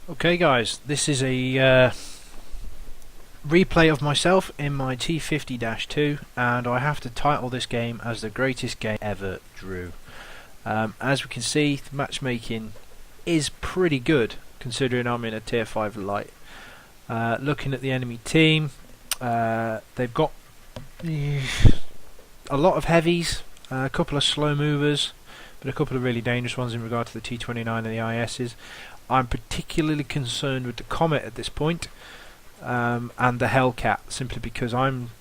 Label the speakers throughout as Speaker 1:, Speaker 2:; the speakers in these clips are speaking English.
Speaker 1: Okay guys, this is a replay of myself in my T-50-2 and I have to title this game as the greatest game ever drew. As we can see, the matchmaking is pretty good considering I'm in a tier 5 light. Looking at the enemy team, they've got a lot of heavies, a couple of slow movers, but a couple of really dangerous ones in regard to the T-29 and the ISs. I'm particularly concerned with the Comet at this point, and the Hellcat, simply because I'm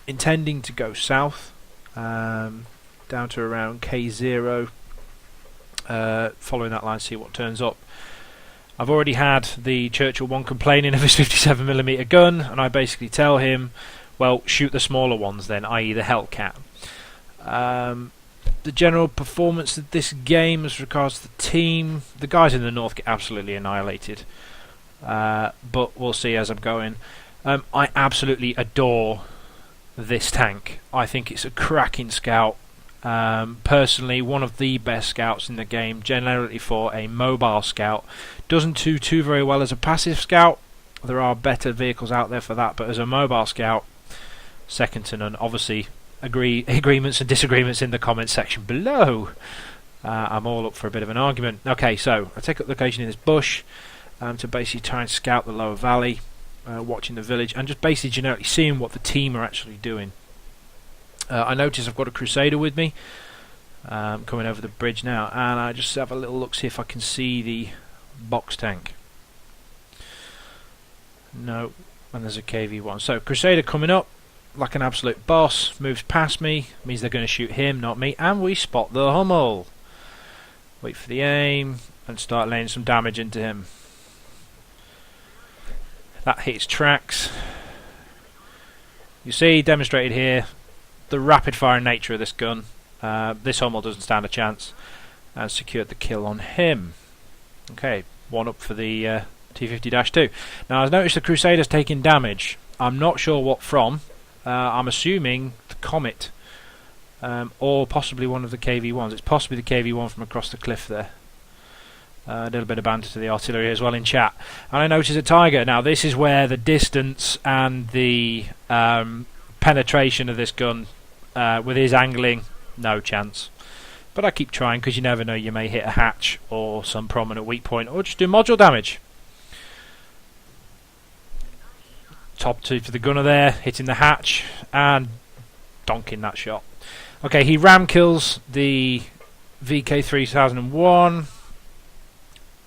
Speaker 1: intending to go south, down to around K0, following that line, see what turns up. I've already had the Churchill 1 complaining of his 57mm gun, and I basically tell him, well, shoot the smaller ones then, i.e. the Hellcat. The general performance of this game as regards to the team, the guys in the north get absolutely annihilated, but we'll see as I'm going. I absolutely adore this tank. I think it's a cracking scout. Personally, one of the best scouts in the game, generally for a mobile scout. Doesn't do too very well as a passive scout. There are better vehicles out there for that, but as a mobile scout, second to none. Obviously, agreements and disagreements in the comments section below. I'm all up for a bit of an argument. Okay, so I take up location in this bush to basically try and scout the lower valley, watching the village, and just basically generically seeing what the team are actually doing. I notice I've got a Crusader with me, coming over the bridge now, and I just have a little look, see if I can see the box tank. No, and there's a KV-1. So Crusader coming up like an absolute boss, moves past me, means they're going to shoot him, not me, and we spot the Hummel. Wait for the aim and start laying some damage into him. That hits tracks. You see, demonstrated here, the rapid fire nature of this gun. This Hummel doesn't stand a chance, and secured the kill on him. Okay, one up for the T-50-2. Now I've noticed the Crusader's taking damage. I'm not sure what from. I'm assuming the Comet, or possibly one of the KV-1s. It's possibly the KV-1 from across the cliff there. A little bit of banter to the artillery as well in chat. And I notice a Tiger. Now this is where the distance and the penetration of this gun, with his angling, no chance. But I keep trying because you never know, you may hit a hatch or some prominent weak point, or just do module damage. Top two for the gunner there, hitting the hatch and donking that shot. Okay, he ram kills the VK3001,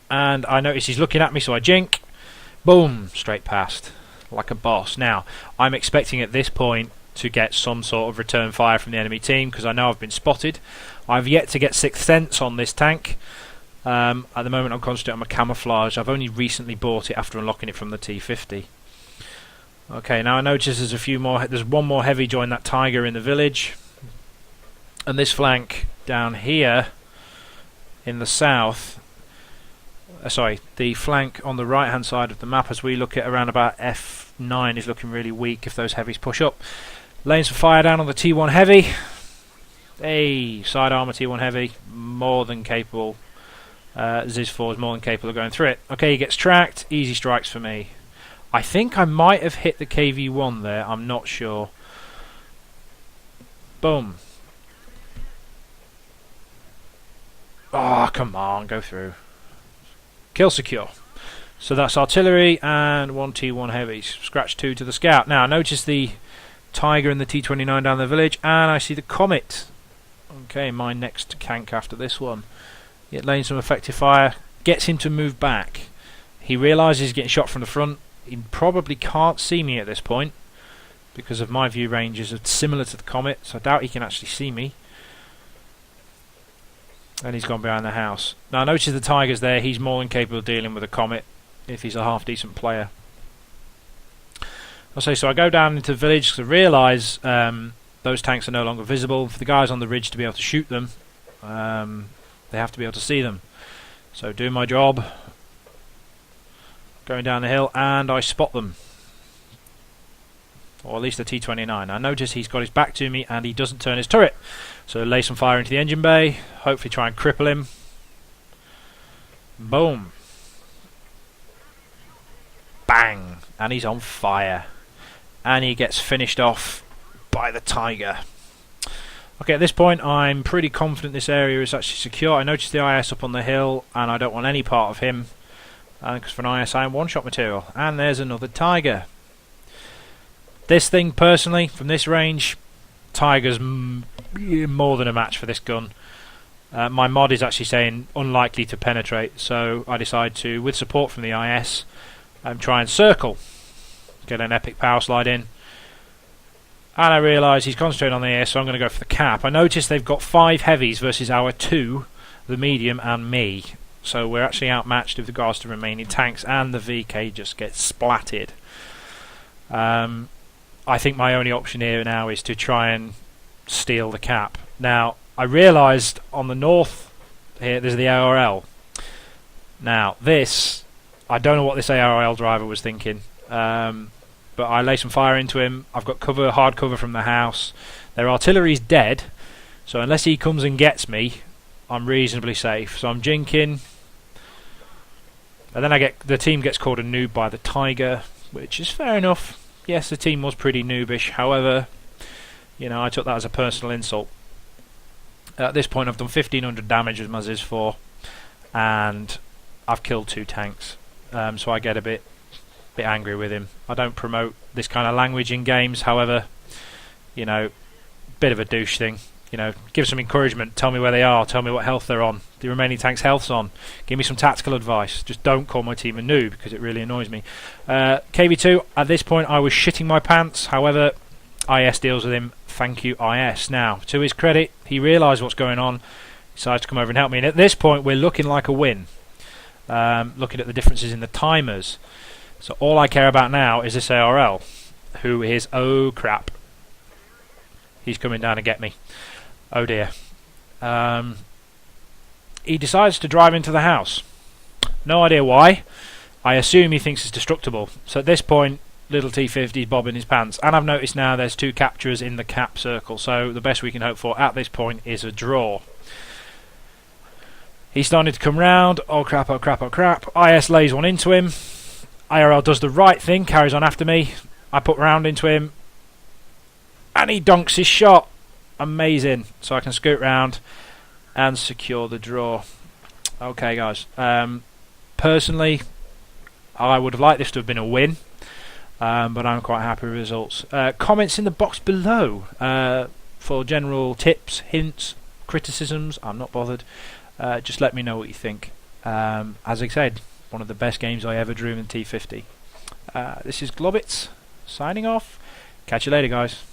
Speaker 1: and I notice he's looking at me, so I jink. Boom, straight past, like a boss. Now, I'm expecting at this point to get some sort of return fire from the enemy team, because I know I've been spotted. I've yet to get Sixth Sense on this tank. At the moment I'm concentrating on my camouflage. I've only recently bought it after unlocking it from the T50. Okay, now I notice there's a few more. There's one more heavy join that Tiger in the village, and this flank down here in the south. Sorry, the flank on the right-hand side of the map, as we look at around about F9, is looking really weak if those heavies push up. Laying some fire down on the T1 heavy. Hey, side armor T1 heavy, more than capable. Ziz4 is more than capable of going through it. Okay, he gets tracked. Easy strikes for me. I think I might have hit the KV-1 there, I'm not sure. Boom. Ah, oh, come on, go through. Kill secure. So that's artillery and one T1 heavy. Scratch 2 to the scout. Now, notice the Tiger and the T-29 down the village, and I see the Comet. Okay, my next cank after this one. Yet laying some effective fire. Gets him to move back. He realises he's getting shot from the front. He probably can't see me at this point because of my view ranges are similar to the Comet, so I doubt he can actually see me. And he's gone behind the house. Now notice the Tiger's there. He's more than capable of dealing with a Comet if he's a half decent player. I'll say, so I go down into the village because I realise those tanks are no longer visible. For the guys on the ridge to be able to shoot them, they have to be able to see them. So do my job. Going down the hill, and I spot them, or at least the T-29. I notice he's got his back to me and he doesn't turn his turret, so lay some fire into the engine bay, hopefully try and cripple him. Boom. bang, and he's on fire, and he gets finished off by the Tiger. Okay, at this point I'm pretty confident this area is actually secure. I noticed the IS up on the hill, and I don't want any part of him, because for an IS I am one-shot material. And there's another Tiger. This thing, personally, from this range, Tiger's more than a match for this gun. My mod is actually saying unlikely to penetrate, so I decide to, with support from the IS, try and circle, get an epic power slide in, and I realise he's concentrating on the air, so I'm going to go for the cap. I notice they've got 5 heavies versus our 2, the medium and me, so we're actually outmatched with regards to remaining tanks, and the VK just gets splatted. I think my only option here now is to try and steal the cap. Now, I realised on the north here there's the ARL. Now this, I don't know what this ARL driver was thinking, but I lay some fire into him. I've got cover, hard cover from the house. Their artillery's dead, so unless he comes and gets me, I'm reasonably safe. So I'm jinking, and then the team gets called a noob by the Tiger, which is fair enough. Yes, the team was pretty noobish. However, you know, I took that as a personal insult. At this point I've done 1500 damage with my ZIS-4, and I've killed 2 tanks, so I get a bit angry with him. I don't promote this kind of language in games, however, you know, bit of a douche thing. You know, give some encouragement, tell me where they are, tell me what health they're on, the remaining tank's health's on, give me some tactical advice. Just don't call my team a noob, because it really annoys me. KV2, at this point I was shitting my pants, however, IS deals with him. Thank you, IS. Now, to his credit, he realised what's going on, decides to come over and help me, and at this point we're looking like a win. Looking at the differences in the timers. So all I care about now is this ARL, who is, oh crap, he's coming down to get me. Oh dear. He decides to drive into the house. No idea why. I assume he thinks it's destructible. So at this point, little T-50's bobbing his pants, and I've noticed now there's 2 capturers in the cap circle, so the best we can hope for at this point is a draw. He's starting to come round. Oh crap, oh crap, oh crap. IS lays one into him. IRL does the right thing, carries on after me. I put round into him, and he donks his shot. Amazing. So I can scoot round and secure the draw. Okay guys, personally I would have liked this to have been a win, but I'm quite happy with the results. Comments in the box below for general tips, hints, criticisms. I'm not bothered. Just let me know what you think. As I said, one of the best games I ever drew in T50. This is Globbits signing off. Catch you later guys.